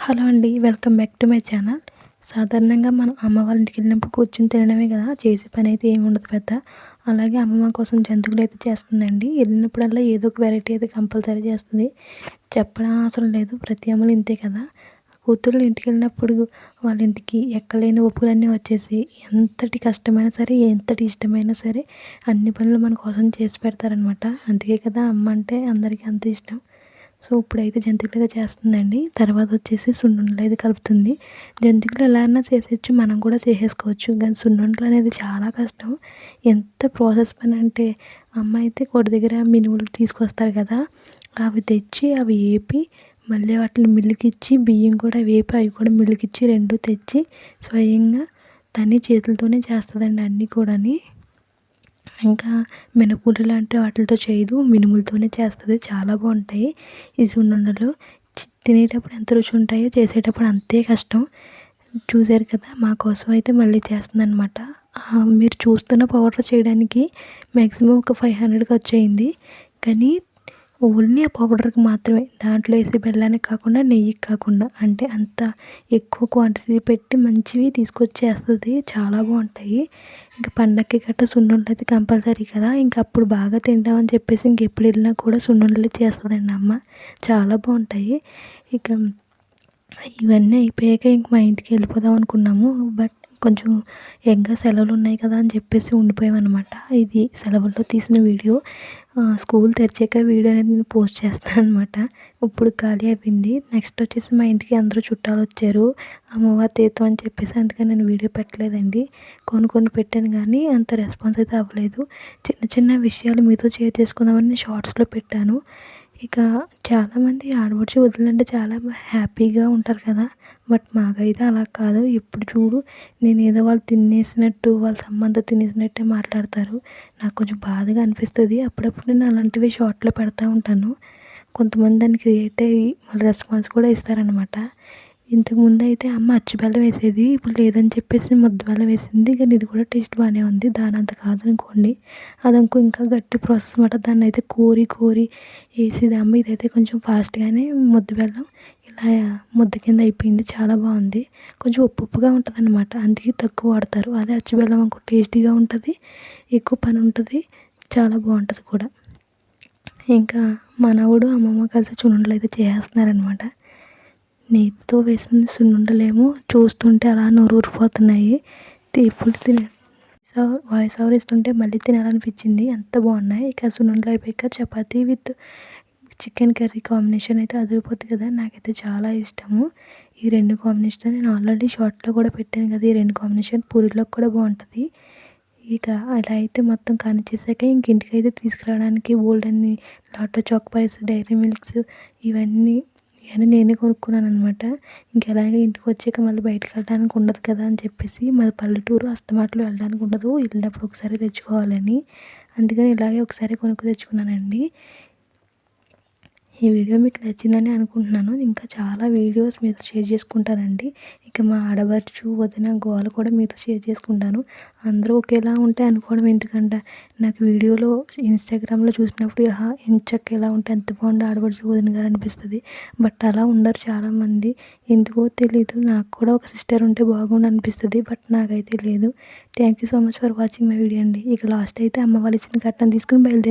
Hello అండి. Welcome back to my channel. సాధారణంగా మనం అమ్మ వాళ్ళ ఇంటికి వెళ్ళినప్పుడు కూర్చొని తినడమే కదా! చేసే పని అయితే ఏమి ఉండదు పెద్ద. అలాగే అమ్మమ్మ కోసం జంతువులైతే చేస్తుందండి. వెళ్ళినప్పుడల్లా ఏదో ఒక వెరైటీ అయితే కంపల్సరీ చేస్తుంది. చెప్పడం అవసరం లేదు. ప్రతి అమ్మలు ఇంతే కదా! కూతుర్లు ఇంటికి వెళ్ళినప్పుడు వాళ్ళ ఇంటికి ఎక్కలేని ఒప్పులన్నీ వచ్చేసి ఎంతటి కష్టమైనా సరే, ఎంతటి ఇష్టమైనా సరే అన్ని పనులు మన కోసం చేసి పెడతారనమాట. అందుకే కదా అమ్మ అంటే అందరికీ అంత ఇష్టం. సో ఇప్పుడైతే జంతికలుగా చేస్తుందండి. తర్వాత వచ్చేసి సున్నుండలు అయితే కలుపుతుంది. జంతికలు ఎలా అన్నా చేసేయచ్చు, మనం కూడా చేసేసుకోవచ్చు. కానీ సున్నుండలు అనేది చాలా కష్టం. ఎంత ప్రాసెస్ పని అంటే అమ్మ అయితే కొట్టు దగ్గర మినుములు తీసుకొస్తారు కదా! అవి తెచ్చి అవి ఏపి మళ్ళీ వాటిని మిల్లుకిచ్చి బియ్యం కూడా వేపి అవి కూడా మిల్లుకిచ్చి 2 తెచ్చి స్వయంగా తని చేతులతోనే చేస్తుందండి అన్నీ కూడాని. ఇంకా మినపగుళ్ళు లాంటి వాటిలతో చేయదు, మినుములతోనే చేస్తుంది. చాలా బాగుంటాయి ఈ సున్నుండలు. తినేటప్పుడు ఎంత రుచి ఉంటాయో చేసేటప్పుడు అంతే కష్టం. చూసారు కదా! మా కోసం అయితే మళ్ళీ చేస్తుందనమాట. మీరు చూస్తున్న పౌడర్ చేయడానికి మ్యాక్సిమం ఒక 500 ఖర్చు అయింది. కానీ ఓన్లీ ఆ పౌడర్కి మాత్రమే, దాంట్లో వేసే బెల్లానికి కాకుండా నెయ్యికి కాకుండా, అంటే అంత ఎక్కువ క్వాంటిటీ పెట్టి మంచివి తీసుకొచ్చేస్తుంది. చాలా బాగుంటాయి. ఇంకా పండగకి గట్రా సున్నుండలు అయితే కంపల్సరీ కదా! ఇంక అప్పుడు బాగా తింటామని చెప్పేసి ఇంకెప్పుడు వెళ్ళినా కూడా సున్నుండలు చేస్తుందండి అమ్మ. చాలా బాగుంటాయి. ఇక ఇవన్నీ అయిపోయాక ఇంక మా ఇంటికి వెళ్ళిపోదాం అనుకున్నాము. బట్ కొంచెం ఎంగా సెలవులు ఉన్నాయి కదా అని చెప్పేసి ఉండిపోయామన్నమాట. ఇది సెలవుల్లో తీసిన వీడియో. స్కూల్ తెరిచాక వీడియో అనేది నేను పోస్ట్ చేస్తాను అనమాట. ఇప్పుడు ఖాళీ అయిపోయింది. నెక్స్ట్ వచ్చేసి మా ఇంటికి అందరూ చుట్టాలు వచ్చారు, అమ్మవారి తీర్థం అని చెప్పేసి. అందుకని నేను వీడియో పెట్టలేదండి. కొన్ని పెట్టాను కానీ అంత రెస్పాన్స్ అయితే అవ్వలేదు. చిన్న చిన్న విషయాలు మీతో షేర్ చేసుకుందామని షార్ట్స్లో పెట్టాను. ఇక చాలామంది ఆడపడుచు వదినంటే చాలా హ్యాపీగా ఉంటారు కదా! బట్ మాకైతే అలా కాదు. ఎప్పుడు చూడు నేను ఏదో వాళ్ళు తినేసినట్టు, వాళ్ళ సొమ్మంతా తినేసినట్టే మాట్లాడతారు. నాకు కొంచెం బాధగా అనిపిస్తుంది. అప్పుడప్పుడు నేను అలాంటివి షార్ట్లో పెడతా ఉంటాను. కొంతమంది దాన్ని క్రియేట్ అయ్యి వాళ్ళు రెస్పాన్స్ కూడా ఇస్తారనమాట. ఇంతకుముందు అయితే అమ్మ అచ్చు బెల్లం వేసేది, ఇప్పుడు లేదని చెప్పేసి ముద్ద బెల్లం వేసింది. కానీ ఇది కూడా టేస్ట్ బాగానే ఉంది. దాని అంత కాదనుకోండి. అది ఇంకా గట్టి ప్రాసెస్ అనమాట. దాన్ని అయితే కోరి వేసేది అమ్మ. ఇదైతే కొంచెం ఫాస్ట్గానే ముద్ద బెల్లం ఇలా ముద్ద కింద అయిపోయింది. చాలా బాగుంది. కొంచెం ఉప్పుగా ఉంటుంది అనమాట, అందుకే తక్కువ వాడతారు. అదే అచ్చు బెల్లం అనుకో టేస్టీగా ఉంటుంది, ఎక్కువ పని ఉంటుంది, చాలా బాగుంటుంది కూడా. ఇంకా మనవడు అమ్మమ్మ కలిసి సున్నుండలు అయితే చేస్తున్నారనమాట. నేతితో వేసిన సున్నుండలేమో చూస్తుంటే అలా నోరు ఊరిపోతున్నాయి. ఇప్పుడు వాయిస్ ఓవర్ ఇస్తుంటే మళ్ళీ తినాలనిపించింది. అంత బాగున్నాయి. ఇక సున్నుండలు అయిపోయాక chapati with chicken curry combination అయితే అదిరిపోద్ది కదా! నాకైతే చాలా ఇష్టము ఈ 2 కాంబినేషన్. నేను ఆల్రెడీ షార్ట్లో కూడా పెట్టాను కదా! ఈ 2 కాంబినేషన్ పూరీలోకి కూడా బాగుంటుంది. ఇక అలా అయితే మొత్తం కానిచ్చేసాక ఇంక ఇంటికైతే తీసుకురావడానికి బోల్డన్ని లాటో చాక్ పైస్, డైరీ మిల్క్స్ ఇవన్నీ నేనే కొనుక్కున్నాను అనమాట. ఇంకెలాగే ఇంటికి వచ్చాక మళ్ళీ బయటకు వెళ్ళడానికి ఉండదు కదా అని చెప్పేసి, మాది పల్లెటూరు, అస్తమాట్లు వెళ్ళడానికి ఉండదు, వెళ్ళినప్పుడు ఒకసారి తెచ్చుకోవాలని. అందుకని ఇలాగే ఒకసారి కొనుక్కు తెచ్చుకున్నానండి. ఈ వీడియో మీకు నచ్చిందని అనుకుంటున్నాను. ఇంకా చాలా వీడియోస్ మీతో షేర్ చేసుకుంటానండి. ఇక మా ఆడపడుచు వదిన గోల కూడా మీతో షేర్ చేసుకుంటాను. అందరూ ఒకేలా ఉంటే అనుకోవడం ఎందుకంట. నాకు వీడియోలో ఇన్స్టాగ్రామ్లో చూసినప్పుడు ఎంచక్క ఎలా ఉంటే ఎంత బాగుందో ఆడపడుచు వదిన గారు అనిపిస్తుంది. బట్ అలా ఉండరు చాలామంది. ఎందుకో తెలీదు. నాకు కూడా ఒక సిస్టర్ ఉంటే బాగుండు అనిపిస్తుంది. బట్ నాకైతే లేదు. Thank you so much for watching my video అండి. ఇక లాస్ట్ అయితే అమ్మ వాళ్ళు ఇచ్చిన కట్నం తీసుకుని బయలుదేరి